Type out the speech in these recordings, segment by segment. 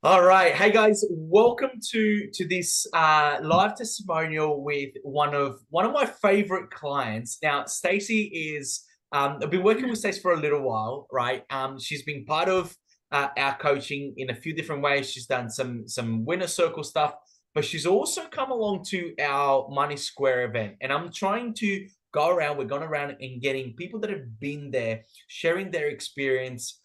All right. Hey guys, welcome to this live testimonial with one of my favorite clients. Now, Stacey is I've been working with Stacey for a little while, right? She's been part of our coaching in a few different ways. She's done some winner circle stuff, but she's also come along to our Money Square event. And I'm trying to go around, we're going around and getting people that have been there, sharing their experience.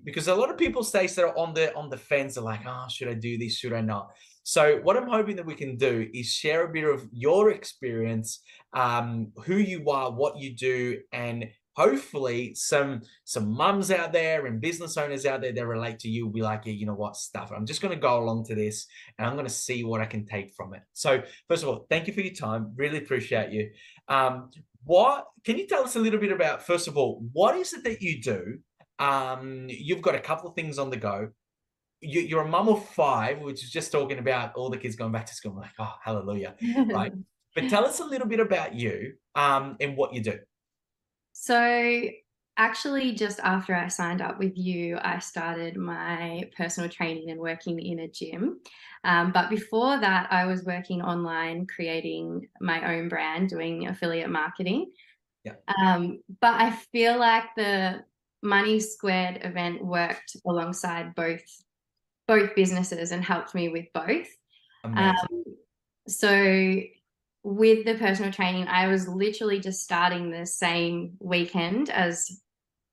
Because a lot of people say that are on the fence are like, oh, should I do this, should I not? So what I'm hoping that we can do is share a bit of your experience, who you are, what you do, and hopefully some mums out there and business owners out there that relate to you will be like, yeah, you know what, stuff, I'm just going to go along to this and I'm going to see what I can take from it. So first of all, thank you for your time, really appreciate you. What can you tell us a little bit about, first of all, what is it that you do? You've got a couple of things on the go. You're a mum of five, which is just talking about all the kids going back to school. I'm like, oh, hallelujah, right? But tell us a little bit about you, and what you do. So actually, just after I signed up with you, I started my personal training and working in a gym. But before that, I was working online, creating my own brand, doing affiliate marketing. Yeah, But I feel like the Money Squared event worked alongside both businesses and helped me with both. Um, amazing. so with the personal training, I was literally just starting the same weekend as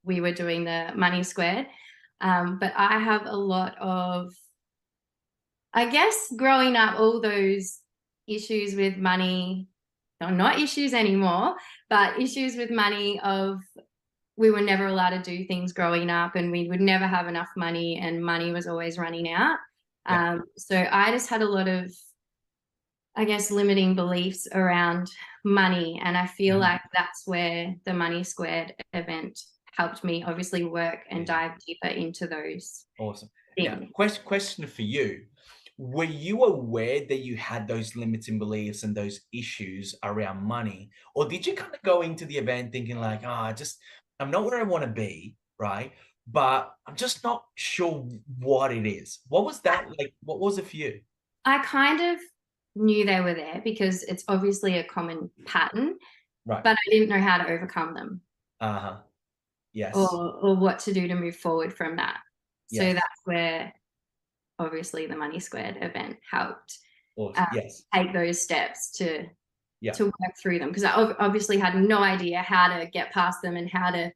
we were doing the Money Squared. But I have a lot of, I guess, growing up, all those issues with money, no, not issues anymore, but issues with money of we were never allowed to do things growing up and we would never have enough money and money was always running out. Yeah. So I just had a lot of, I guess, limiting beliefs around money. And I feel Mhm. like that's where the Money Squared event helped me obviously work and Yeah. dive deeper into those Awesome. Now, things. question for you. Were you aware that you had those limiting beliefs and those issues around money? Or did you kind of go into the event thinking like, I'm not where I want to be, right? But I'm just not sure what it is. What was that like? What was it for you? I kind of knew they were there because it's obviously a common pattern, Right. but I didn't know how to overcome them Uh-huh. or, Yes. or what to do to move forward from that. So Yes. that's where obviously the Money Squared event helped Awesome. um, Yes. take those steps to Yeah. to work through them because I obviously had no idea how to get past them and how to,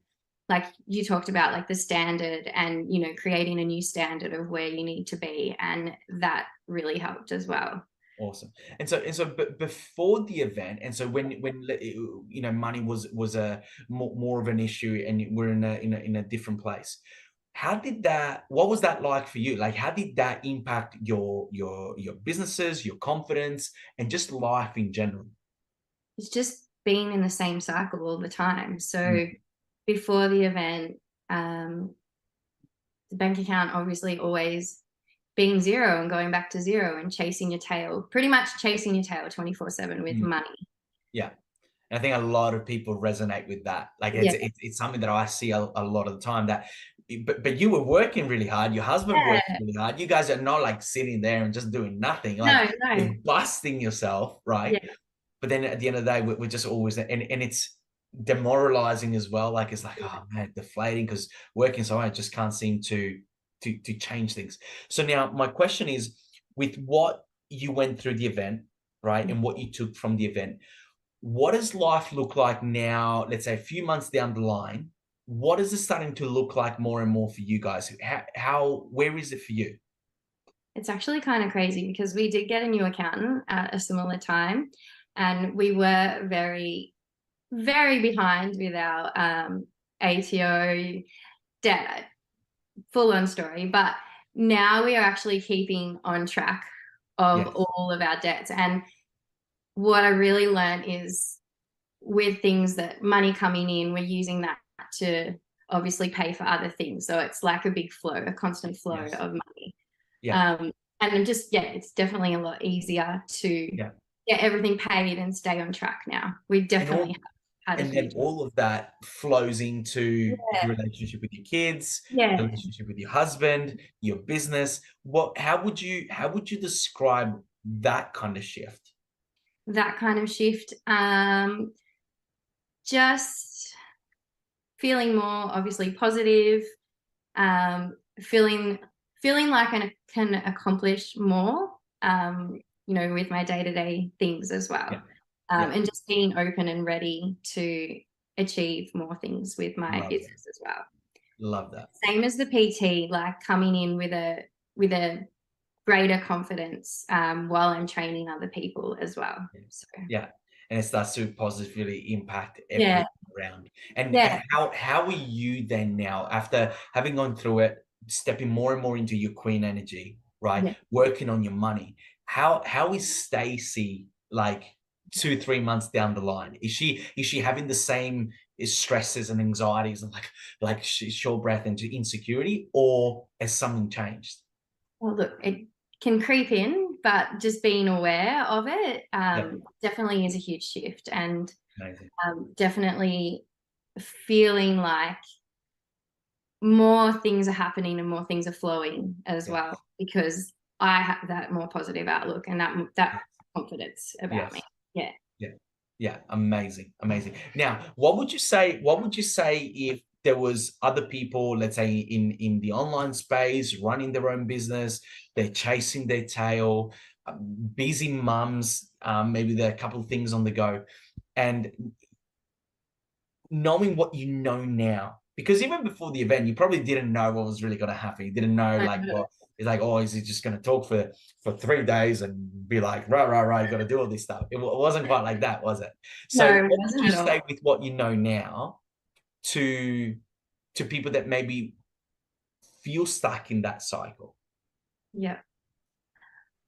like you talked about, like the standard and creating a new standard of where you need to be, and that really helped as well. Awesome. But before the event, and so when money was a more of an issue, and we're in a different place. How did that? What was that like for you? Like, how did that impact your businesses, your confidence, and just life in general? It's just being in the same cycle all the time. So Mm. before the event, um, the bank account obviously always being zero and going back to zero and chasing your tail, pretty much chasing your tail 24/7 with Mm. money. Yeah. And I think a lot of people resonate with that. Like Yeah. it's something that I see a lot of the time that, but you were working really hard. Your husband worked Yeah. really hard. You guys are not like sitting there and just doing nothing. Like No, no. you're busting yourself, right? Yeah. But then at the end of the day, we're just always, and it's demoralizing as well. Like it's like, Yeah. oh man, deflating because working so hard, I just can't seem to change things. So now my question is, with what you went through the event, right, and what you took from the event, what does life look like now? Let's say a few months down the line. What is it starting to look like more and more for you guys? Where is it for you? It's actually kind of crazy because we did get a new accountant at a similar time, and we were very, very behind with our ATO debt, full on story. But now we are actually keeping on track of Yes. all of our debts. And what I really learned is with things that money coming in, we're using that to obviously pay for other things. So it's like a big flow, a constant flow Yes. of money. Yeah. Um, and just, yeah, it's definitely a lot easier to Yeah. get everything paid and stay on track now. We And definitely all, had a And then huge all of that flows into the yeah, relationship with your kids, the yeah, relationship with your husband, your business. How would you describe that kind of shift? that kind of shift. Just feeling more obviously positive, feeling like I can accomplish more, with my day-to-day things as Yeah, well. yeah, And just being open and ready to achieve more things with my love that. business as well. Love that. Same as the PT, like coming in with a greater confidence while I'm training other people as well. Yeah. So Yeah. And it starts to positively impact yeah, everyone around. And yeah, how are you then now, after having gone through it, stepping more and more into your queen energy, right? yeah. Working on your money. How is Stacey like 2, 3 months down the line? Is she having the same stresses and anxieties and like short breath and insecurity, or has something changed? Well, look, it can creep in, but just being aware of it Yeah. definitely is a huge shift, and Amazing. definitely feeling like more things are happening and more things are flowing as Yes. well because I have that more positive outlook and that Yes. confidence about me. Yes. Yeah. Yeah. Yeah. Amazing. Amazing. Now, what would you say if there was other people, let's say in the online space, running their own business, they're chasing their tail, busy mums, maybe there are a couple of things on the go, and knowing what you know now, because even before the event, you probably didn't know what was really going to happen. You didn't know, like, well, it's like, oh, is he just going to talk for 3 days and be like, right, right, right, you got to do all this stuff. It wasn't quite like that, was it? No, So, it what would wasn't you at all. say with what you know now to people that maybe feel stuck in that cycle? Yeah.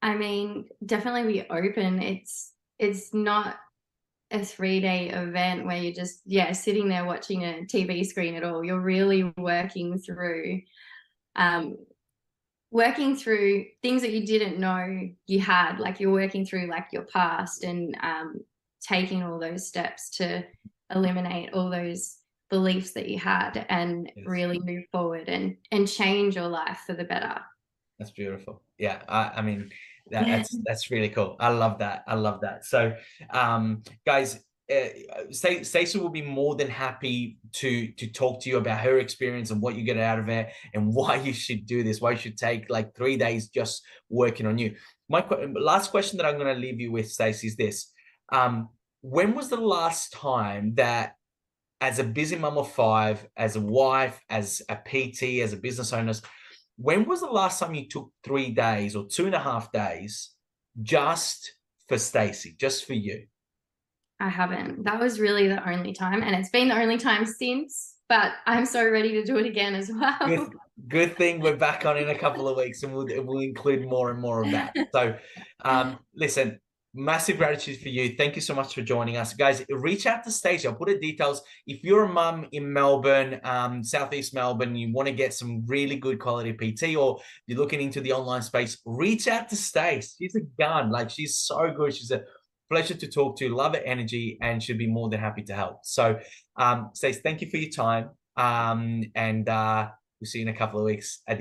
I mean, definitely be open. It's not a 3-day event where you're just, yeah, sitting there watching a TV screen at all. You're really um, working through things that you didn't know you had. Like you're working through like your past and taking all those steps to eliminate all those beliefs that you had and Yes. really move forward and change your life for the better. That's beautiful. Yeah, I mean that's really cool. I love that. I love that. So, guys, Stacey will be more than happy to talk to you about her experience and what you get out of it and why you should do this. Why you should take like 3 days just working on you. My last question that I'm going to leave you with, Stacey, is this: when was the last time that, as a busy mum of five, as a wife, as a PT, as a business owner, when was the last time you took 3 days or 2.5 days just for Stacey, just for you? I haven't. That was really the only time, and it's been the only time since, but I'm so ready to do it again as well. Good thing we're back on in a couple of weeks, and we'll include more and more of that. So, listen, massive gratitude for you. Thank you so much for joining us, guys. Reach out to Stacey. I'll put the details. If you're a mum in Melbourne, Southeast Melbourne, you want to get some really good quality PT, or you're looking into the online space, reach out to Stacey. She's a gun. Like, she's so good. She's a pleasure to talk to. Love her energy, and she'll be more than happy to help. So, Stacey, thank you for your time. And we'll see you in a couple of weeks.